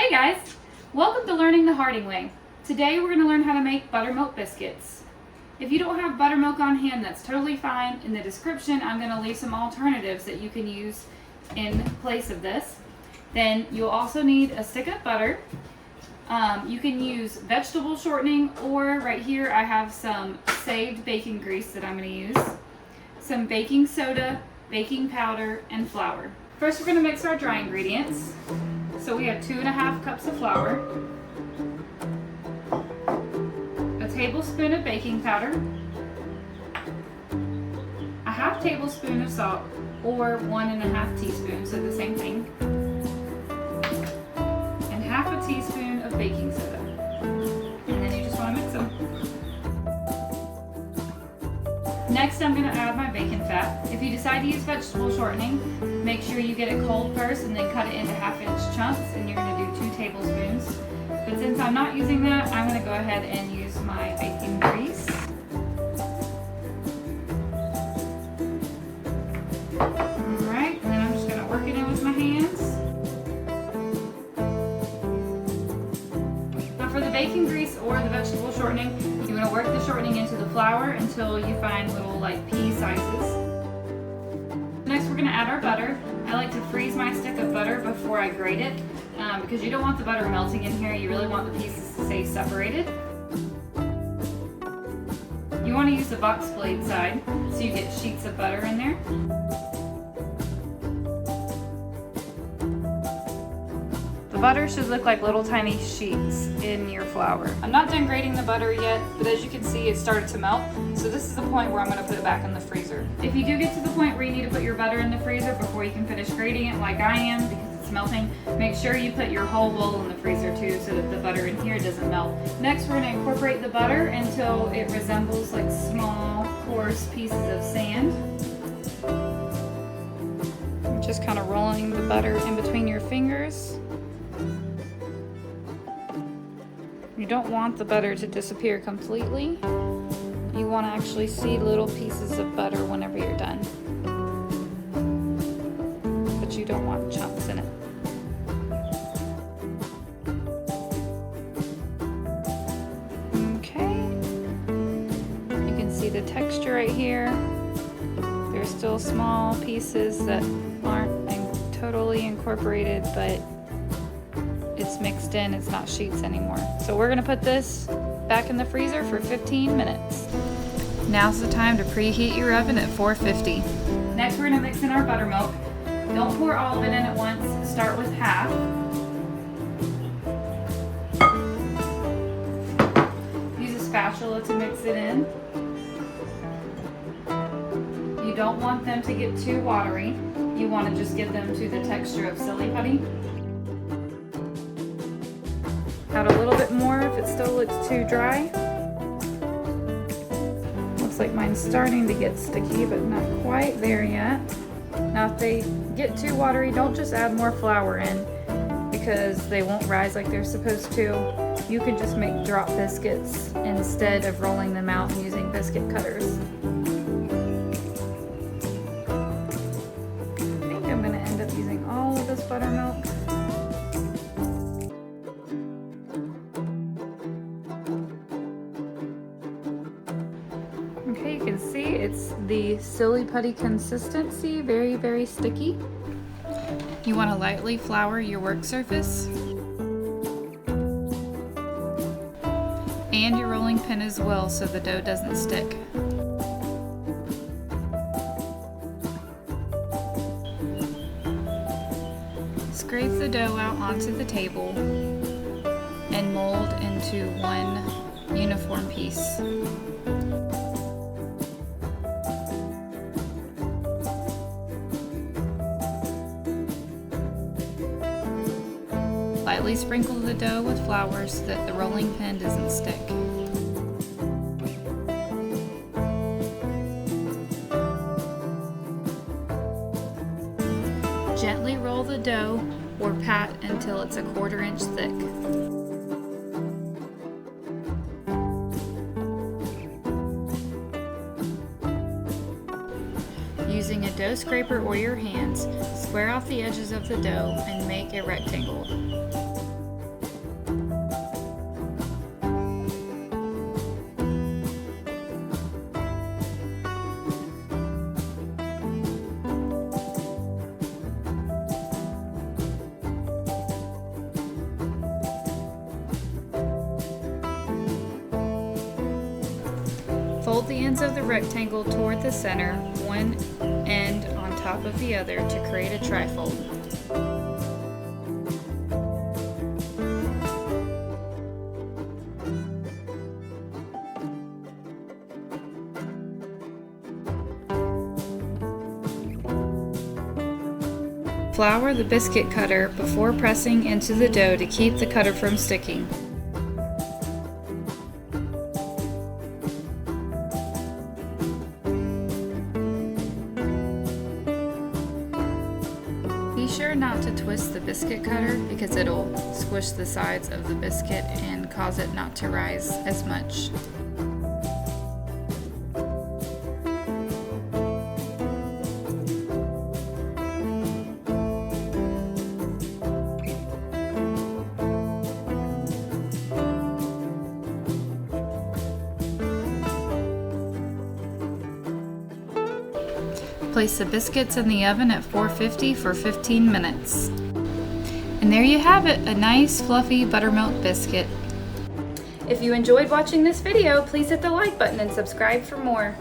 Hey guys! Welcome to Learning the Harding Way. Today we're going to learn how to make buttermilk biscuits. If you don't have buttermilk on hand, that's totally fine. In the description I'm going to leave some alternatives that you can use in place of this. Then you'll also need a stick of butter. You can use vegetable shortening, or right here I have some saved bacon grease that I'm going to use, some baking soda, baking powder, and flour. First we're going to mix our dry ingredients. So we have 2½ cups of flour, a tablespoon of baking powder, a ½ tablespoon of salt, or 1½ teaspoon, so the same thing, and ½ teaspoon of baking soda. And then you just want to mix them. Next I'm going to add my bacon fat. If you decide to use vegetable shortening, make sure you get it cold first and then cut it into 1/2-inch chunks, and you're going to do 2 tablespoons. But since I'm not using that, I'm going to go ahead and use my baking grease. Alright, and then I'm just going to work it in with my hands. Now for the baking grease or the vegetable shortening, you want to work the shortening into the flour until you find little like pea sizes. Next we're going to add our butter. I like to freeze my stick of butter before I grate it because you don't want the butter melting in here. You really want the pieces to stay separated. You want to use the box blade side so you get sheets of butter in there. The butter should look like little tiny sheets in your flour. I'm not done grating the butter yet, but as you can see it started to melt, so this is the point where I'm going to put it back in the freezer. If you do get to the point where you need to put your butter in the freezer before you can finish grating it like I am because it's melting, make sure you put your whole bowl in the freezer too so that the butter in here doesn't melt. Next we're going to incorporate the butter until it resembles like small coarse pieces of sand. Just kind of rolling the butter in between your fingers. You don't want the butter to disappear completely. You want to actually see little pieces of butter whenever you're done. But you don't want chunks in it. Okay. You can see the texture right here. There's still small pieces that aren't totally incorporated, but it's mixed in, it's not sheets anymore. So we're gonna put this back in the freezer for 15 minutes. Now's the time to preheat your oven at 450. Next we're gonna mix in our buttermilk. Don't pour all of it in at once, start with half. Use a spatula to mix it in. You don't want them to get too watery. You wanna just get them to the texture of silly putty. Add a little bit more if it still looks too dry. Looks like mine's starting to get sticky, but not quite there yet. Now if they get too watery, don't just add more flour in because they won't rise like they're supposed to. You can just make drop biscuits instead of rolling them out and using biscuit cutters. I think I'm going to end up using all of this buttermilk. Okay, you can see it's the silly putty consistency, very, very sticky. You want to lightly flour your work surface and your rolling pin as well so the dough doesn't stick. Scrape the dough out onto the table and mold into one uniform piece. Lightly sprinkle the dough with flour so that the rolling pin doesn't stick. Gently roll the dough or pat until it's 1/4 inch thick. Using a dough scraper or your hands, square off the edges of the dough and make a rectangle. Fold the ends of the rectangle toward the center, one end on top of the other to create a trifold. Flour the biscuit cutter before pressing into the dough to keep the cutter from sticking. Be sure not to twist the biscuit cutter because it'll squish the sides of the biscuit and cause it not to rise as much. Place the biscuits in the oven at 450 for 15 minutes. And there you have it, a nice fluffy buttermilk biscuit. If you enjoyed watching this video, please hit the like button and subscribe for more.